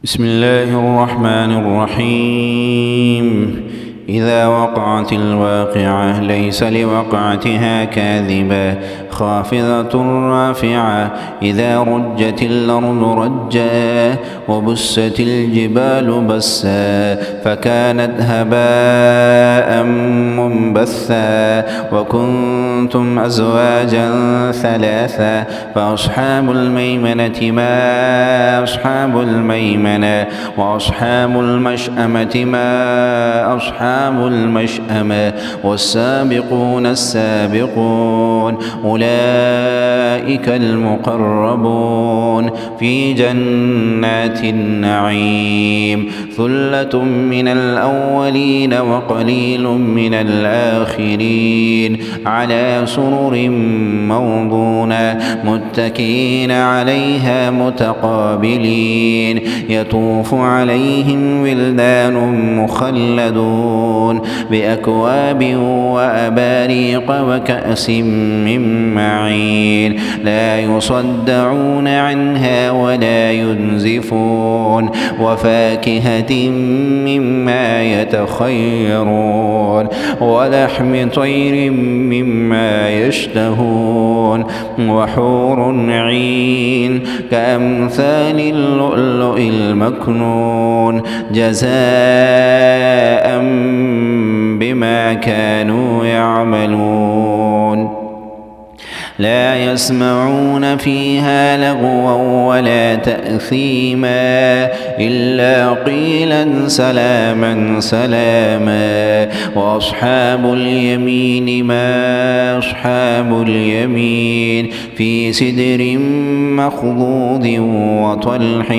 بسم الله الرحمن الرحيم. إذا وقعت الواقعة ليس لوقعتها كاذبة خافضة رافعة. إذا رجت الأرض رجا وبست الجبال بسا فكانت هباء منبثا وكنتم أزواجا ثلاثا فأصحاب الميمنة ما أصحاب الميمنة وأصحاب المشأمة ما أصحاب المشأمة والسابقون السابقون أولئك المقربون في جنات النعيم. ثلة من الأولين وقليل من الآخرين على سرر موضونة متكئين عليها متقابلين يطوف عليهم ولدان مخلدون بأكواب وأباريق وكأس من معين لا يصدعون عنها ولا ينزفون وفاكهة مما يتخيرون ولحم طير مما يشتهون وحور عين كأمثال اللؤلؤ المكنون جزاء بما كانوا يعملون. لا يسمعون فيها لغوا ولا تأثيما إلا قيلا سلاما سلاما. وأصحاب اليمين ما أصحاب اليمين في سدر مخضود وطلح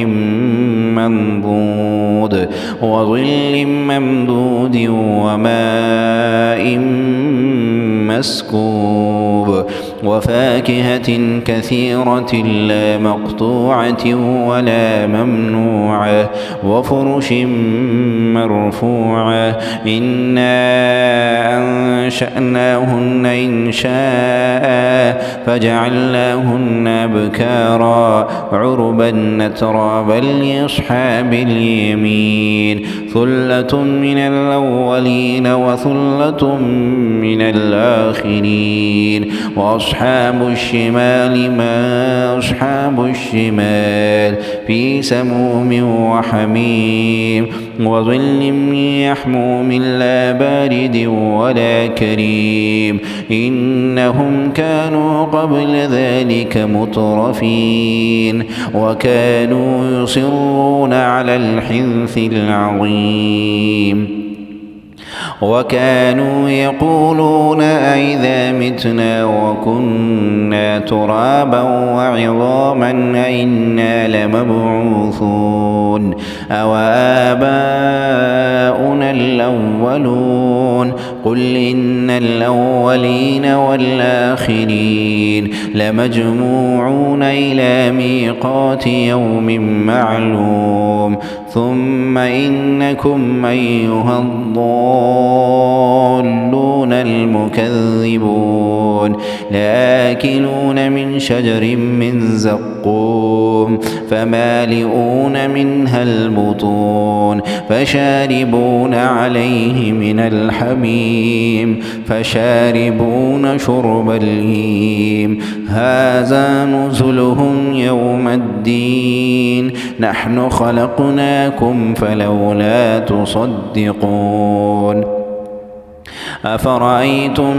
منضود وظل ممدود وماء مسكوب وفاكهة كثيرة لا مقطوعة ولا ممنوعة وفرش مرفوعة إنا أنشأناهن إنشاء فجعلناهن أبكارا عربا أترابا لأصحاب اليمين. ثلة من الأولين وثلة من الآخرين. وأصحاب الشمال ما أصحاب الشمال في سموم وحميم وظل من يحموم لا بارد ولا كريم إنهم كانوا قبل ذلك مترفين وكانوا يصرون على الحنث العظيم وكانوا يقولون أئذا متنا وكنا ترابا وعظاما أئنا لمبعوثون أو آباؤنا الأولون قل إن الأولين والآخرين لمجموعون إلى ميقات يوم معلوم ثم إنكم أيها الضالون المكذبون لآكلون من شجر من زقوم فمالئون منها البطون فشاربون عليه من الحميم فشاربون شرب الهيم هذا نزلهم يوم الدين نحن خلقناكم فلولا تصدقون. أفرأيتم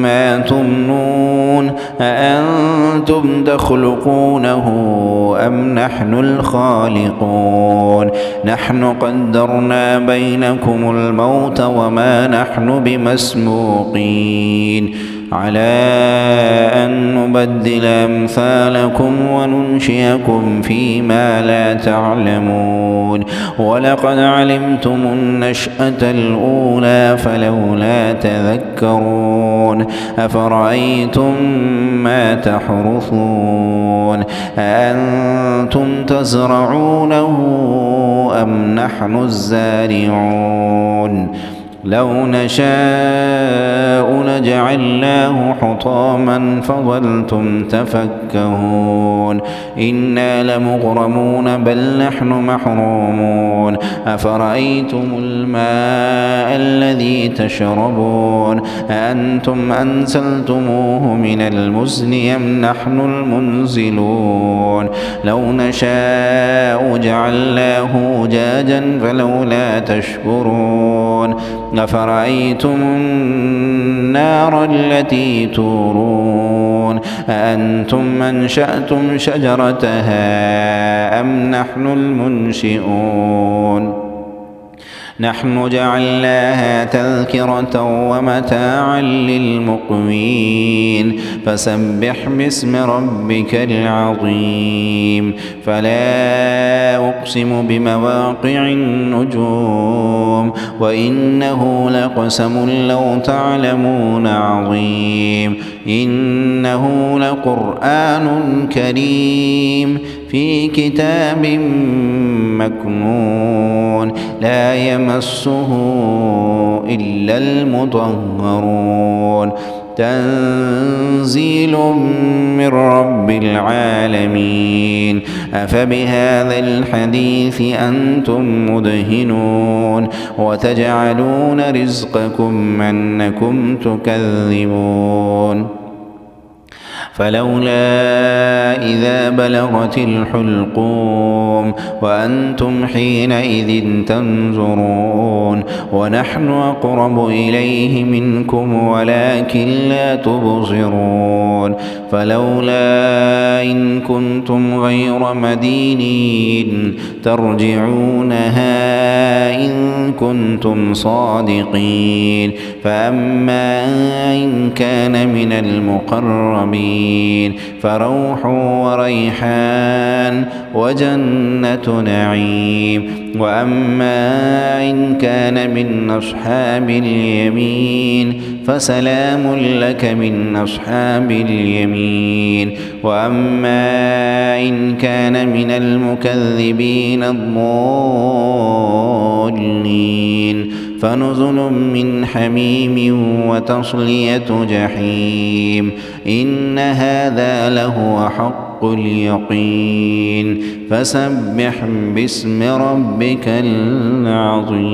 ما تمنون أأنتم تخلقونه أم نحن الخالقون نحن قدرنا بينكم الموت وما نحن بمسبوقين على أن نبدل أمثالكم وننشئكم فيما لا تعلمون ولقد علمتم النشأة الأولى فلولا تذكرون. أفرأيتم ما تحرثون أأنتم تزرعونه أم نحن الزارعون لو نشاء لجعلناه حطاما فظلتم تفكهون إنا لمغرمون بل نحن محرومون أفرأيتم الماء الذي تشربون أأنتم أنزلتموه من المزن أم نحن المنزلون لو نشاء جعلناه أجاجا فلولا تشكرون أفرأيتم النار التي تورون أأنتم أنشأتم شجرتها أم نحن المنشئون نحن جعلناها تذكرة ومتاعا للمقوين فسبح باسم ربك العظيم فلا أقسم بمواقع النجوم وإنه لقسم لو تعلمون عظيم إنه لقرآن كريم في كتاب مكنون لا يمسه إلا المطهرون تنزيل من رب العالمين أفبهذا الحديث أنتم مدهنون وتجعلون رزقكم أنكم تكذبون فلولا إذا بلغت الحلقوم وأنتم حينئذ تنظرون ونحن أقرب إليه منكم ولكن لا تبصرون فلولا إن كنتم غير مدينين ترجعونها إن كنتم صادقين فأما إن كان من المقربين فروح وريحان وجنة نعيم وأما إن كان من أصحاب اليمين فسلام لك من أصحاب اليمين وأما إن كان من المكذبين الضالين فنزل من حميم وتصلية جحيم إن هذا لهو حق اليقين فسبح باسم ربك العظيم.